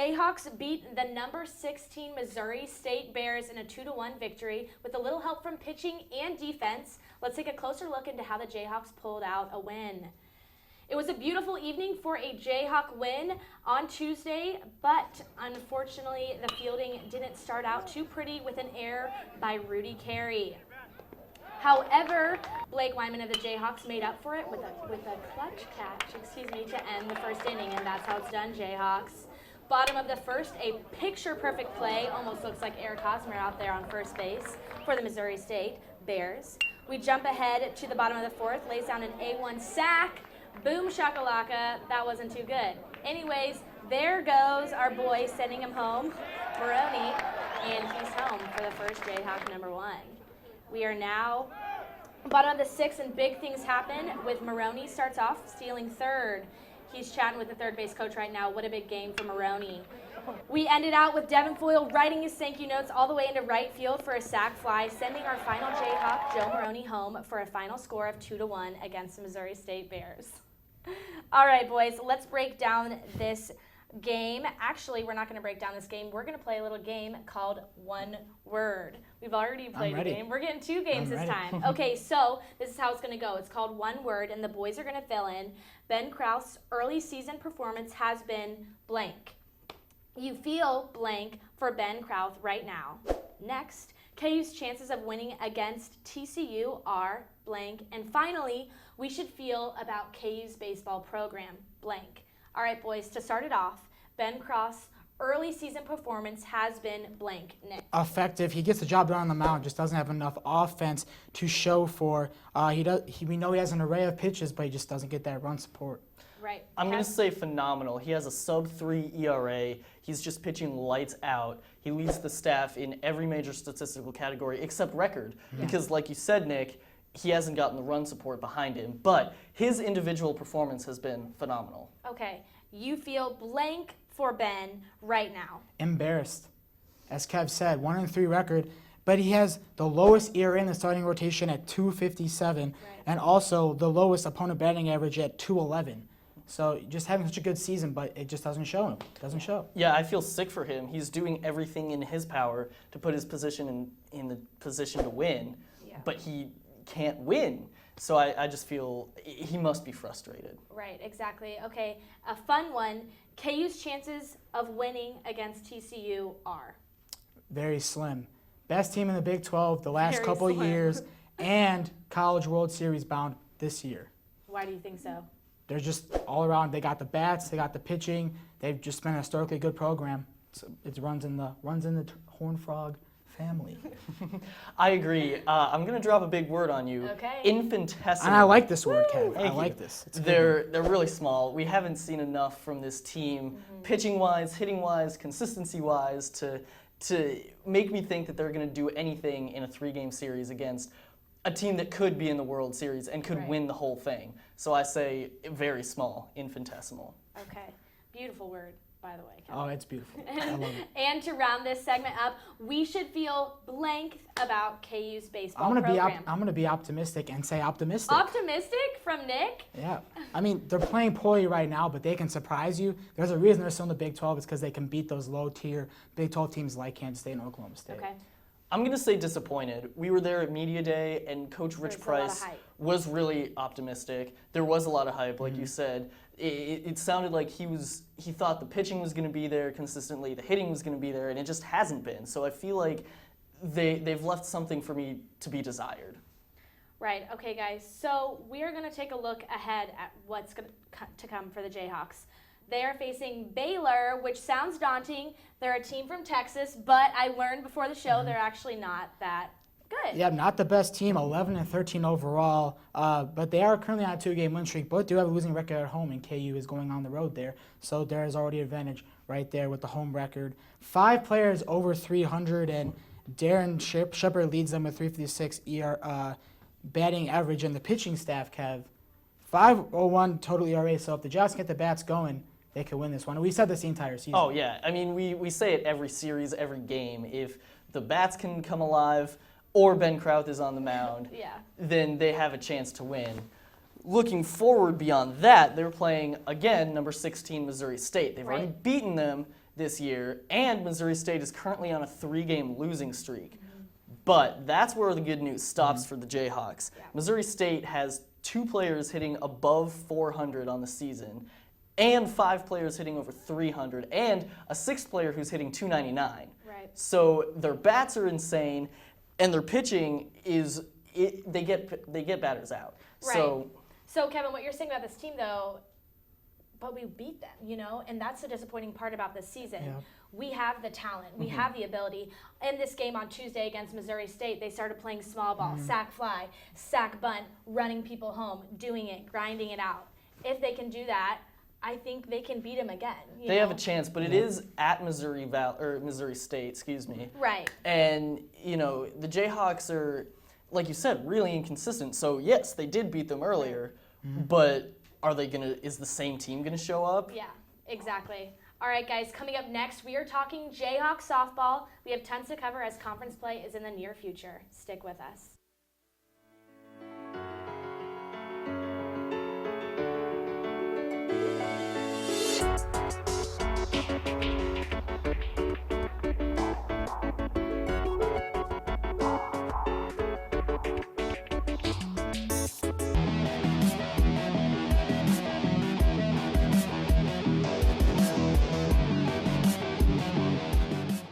Jayhawks beat the number 16 Missouri State Bears in a 2-1 victory with a little help from pitching and defense. Let's take a closer look into how the Jayhawks pulled out a win. It was a beautiful evening for a Jayhawk win on Tuesday, but unfortunately the fielding didn't start out too pretty with an error by Rudy Carey. However, Blake Wyman of the Jayhawks made up for it with a clutch catch, to end the first inning, and that's how it's done, Jayhawks. Bottom of the first, a picture-perfect play, almost looks like Eric Hosmer out there on first base for the Missouri State Bears. We jump ahead to the bottom of the fourth, lays down an A1 sack. Boom shakalaka, that wasn't too good. Anyways, there goes our boy sending him home, Maroney, and he's home for the first Jayhawk number 1. We are now bottom of the sixth, and big things happen with Maroney starts off stealing third. He's chatting with the third base coach right now. What a big game for Maroney. We ended out with Devin Foyle writing his thank you notes all the way into right field for a sac fly, sending our final Jayhawk, Joe Maroney, home for a final score of 2-1 against the Missouri State Bears. All right, boys, let's break down this game. Actually, we're not going to break down this game. We're going to play a little game called One Word. We've already played a game. We're getting 2 games this time. Okay, so this is how it's going to go. It's called One Word, and the boys are going to fill in. Ben Krause's early season performance has been blank. You feel blank for Ben Krause right now. Next, KU's chances of winning against TCU are blank. And finally, we should feel about KU's baseball program blank. All right, boys, to start it off, Ben Krause, early season performance has been blank. Nick. Effective. He gets the job done on the mound, just doesn't have enough offense to show for. We know he has an array of pitches, but he just doesn't get that run support. Right. I'm going to say phenomenal. He has a sub-3 ERA. He's just pitching lights out. He leads the staff in every major statistical category except record. Yeah. Because like you said, Nick, he hasn't gotten the run support behind him. But his individual performance has been phenomenal. Okay. You feel blank for Ben right now. Embarrassed. As Kev said, 1-3 record. But he has the lowest ERA in the starting rotation at 257, and also the lowest opponent batting average at 211. So just having such a good season, but it just doesn't show him. It doesn't show. Yeah, I feel sick for him. He's doing everything in his power to put his position in the position to win, but he can't win. So I just feel he must be frustrated. Right, exactly. Okay, a fun one. KU's chances of winning against TCU are? Very slim. Best team in the Big 12 the last couple years, and College World Series bound this year. Why do you think so? They're just all around. They got the bats, they got the pitching. They've just been a historically good program. It runs in the Horned Frog family. I agree. I'm going to drop a big word on you. Okay. Infinitesimal. And I like this word, Kev. I like this. They're really small. We haven't seen enough from this team, pitching-wise, hitting-wise, consistency-wise, to make me think that they're going to do anything in a 3-game series against a team that could be in the World Series and could win the whole thing. So I say very small, infinitesimal. Okay. Beautiful word, by the way, Kevin. Oh, it's beautiful. I love it. And to round this segment up, we should feel blank about KU's baseball program. I'm going to be optimistic and say optimistic. Optimistic from Nick? Yeah. I mean, they're playing poorly right now, but they can surprise you. There's a reason they're still in the Big 12. It's because they can beat those low-tier Big 12 teams like Kansas State and Oklahoma State. Okay. I'm going to say disappointed. We were there at Media Day, and Coach Rich Price was really optimistic. There was a lot of hype, like you said. It sounded like he thought the pitching was going to be there consistently, the hitting was going to be there, and it just hasn't been. So I feel like they've left something for me to be desired. Right. Okay, guys. So we are going to take a look ahead at what's going to come for the Jayhawks. They are facing Baylor, which sounds daunting. They're a team from Texas, but I learned before the show they're actually not that good. Yeah, not the best team, 11-13 overall, but they are currently on a 2-game win streak. Both do have a losing record at home, and KU is going on the road there. So there is already an advantage right there with the home record. 5 players over 300, and Darren Shepard leads them with 356 batting average, and the pitching staff, Kev, 5.01 total ERA. So if the Jazz get the bats going, they could win this one. We said this the entire season. Oh, yeah. I mean, we say it every series, every game. If the bats can come alive or Ben Krause is on the mound, then they have a chance to win. Looking forward beyond that, they're playing, again, number 16 Missouri State. They've already beaten them this year, and Missouri State is currently on a 3-game losing streak. But that's where the good news stops for the Jayhawks. Yeah. Missouri State has 2 players hitting above 400 on the season, and 5 players hitting over 300, and a 6th player who's hitting 299. Right. So their bats are insane, and their pitching is they get batters out. Right. So Kevin, what you're saying about this team though, but we beat them, you know, and that's the disappointing part about this season. Yeah. We have the talent, we have the ability. In this game on Tuesday against Missouri State, they started playing small ball, sack fly, sack bunt, running people home, doing it, grinding it out. If they can do that, I think they can beat them again. They have a chance, but it is at Missouri State, excuse me. Right. And you know the Jayhawks are, like you said, really inconsistent. So yes, they did beat them earlier, but are they gonna? Is the same team gonna show up? Yeah, exactly. All right, guys, coming up next, we are talking Jayhawk softball. We have tons to cover as conference play is in the near future. Stick with us.